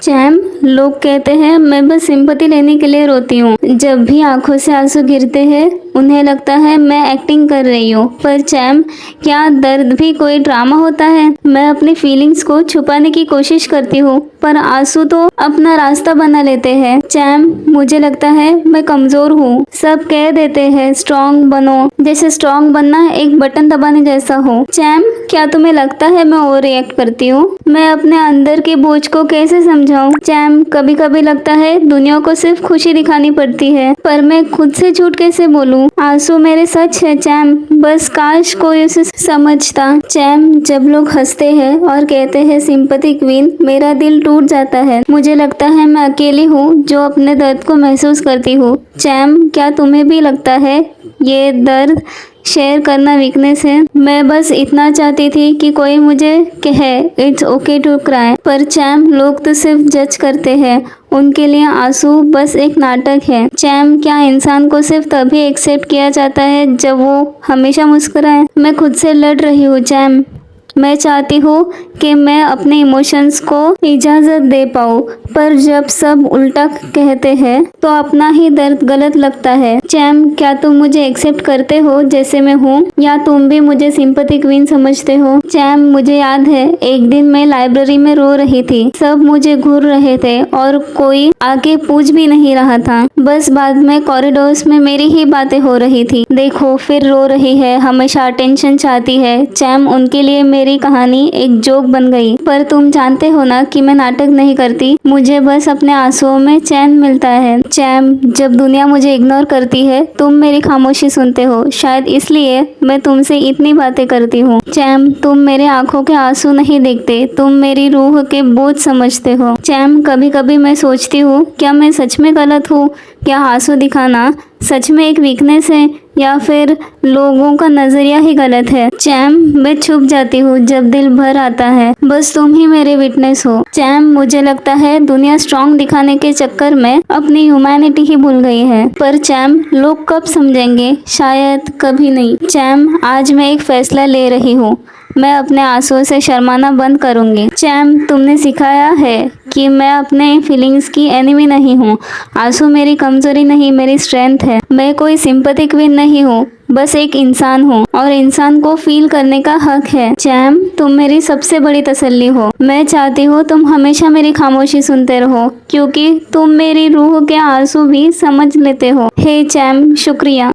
Charm, लोग कहते हैं मैं बस सिंपैथी लेने के लिए रोती हूँ। जब भी आंखों से आंसू गिरते हैं उन्हें लगता है मैं एक्टिंग कर रही हूँ। पर चैम, क्या दर्द भी कोई ड्रामा होता है? मैं अपनी फीलिंग्स को छुपाने की कोशिश करती हूँ पर आंसू तो अपना रास्ता बना लेते हैं। चैम, मुझे लगता है मैं कमजोर हूँ। सब कह देते हैं स्ट्रॉन्ग बनो, जैसे स्ट्रॉन्ग बनना एक बटन दबाने जैसा हो। चैम, क्या तुम्हें लगता है मैं ओवर रिएक्ट करती हूँ? मैं अपने अंदर के बोझ को कैसे समझाऊं? चैम, कभी कभी लगता है दुनिया को सिर्फ खुशी दिखानी पड़ती है, पर मैं खुद से झूठ कैसे बोलूं? आंसू मेरे सच है चैम, बस काश कोई उसे समझता। चैम, जब लोग हंसते हैं और कहते हैं सिंपैथी क्वीन, मेरा दिल टूट जाता है। मुझे लगता है मैं अकेली हूँ जो अपने दर्द को महसूस करती हूँ। चैम, क्या तुम्हें भी लगता है ये दर्द शेयर करना वीकनेस है? मैं बस इतना चाहती थी कि कोई मुझे कहे इट्स ओके टू क्राई। पर चैम, लोग तो सिर्फ जज करते हैं, उनके लिए आंसू बस एक नाटक है। चैम, क्या इंसान को सिर्फ तभी एक्सेप्ट किया जाता है जब वो हमेशा मुस्कुराए? मैं खुद से लड़ रही हूँ चैम। मैं चाहती हूँ कि मैं अपने इमोशंस को इजाज़त दे पाऊँ, पर जब सब उल्टा कहते हैं तो अपना ही दर्द गलत लगता है। चैम, क्या तुम मुझे एक्सेप्ट करते हो जैसे मैं हूँ, या तुम भी मुझे सिंपैथी क्वीन समझते हो? चैम, मुझे याद है एक दिन मैं लाइब्रेरी में रो रही थी। सब मुझे घूर रहे थे और कोई आगे पूछ भी नहीं रहा था। बस बाद में कॉरिडोर्स में मेरी ही बातें हो रही थी। देखो, फिर रो रही है, हमेशा अटेंशन चाहती है। चैम, उनके लिए मेरी कहानी एक जोक बन गई। पर तुम जानते हो ना कि मैं नाटक नहीं करती, मुझे बस अपने आंसुओं में चैन मिलता है। चैम, जब दुनिया मुझे इग्नोर करती है तुम मेरी खामोशी सुनते हो, शायद इसलिए मैं तुमसे इतनी बातें करती हूँ। चैम, तुम मेरे आंखों के आंसू नहीं देखते, तुम मेरी रूह के बोझ समझते हो। चैम, कभी कभी मैं सोचती हूँ क्या मैं सच में गलत हूँ? क्या आंसू दिखाना सच में एक वीकनेस है, या फिर लोगों का नजरिया ही गलत है? चैम, मैं छुप जाती हूँ जब दिल भर आता है, बस तुम ही मेरे विटनेस हो। चैम, मुझे लगता है दुनिया स्ट्रॉन्ग दिखाने के चक्कर में अपनी ह्यूमैनिटी ही भूल गई है। पर चैम, लोग कब समझेंगे? शायद कभी नहीं। चैम, आज मैं एक फैसला ले रही हूँ, मैं अपने आंसुओं से शर्माना बंद करूंगी। चैम, तुमने सिखाया है कि मैं अपने फीलिंग्स की एनिमी नहीं हूँ। आंसू मेरी कमजोरी नहीं, मेरी स्ट्रेंथ है। मैं कोई सिंपैथी क्वीन नहीं हूँ, बस एक इंसान हूँ और इंसान को फील करने का हक है। चैम, तुम मेरी सबसे बड़ी तसल्ली हो। मैं चाहती हूँ तुम हमेशा मेरी खामोशी सुनते रहो, क्योंकि तुम मेरी रूह के आंसू भी समझ लेते हो। हे चैम, शुक्रिया।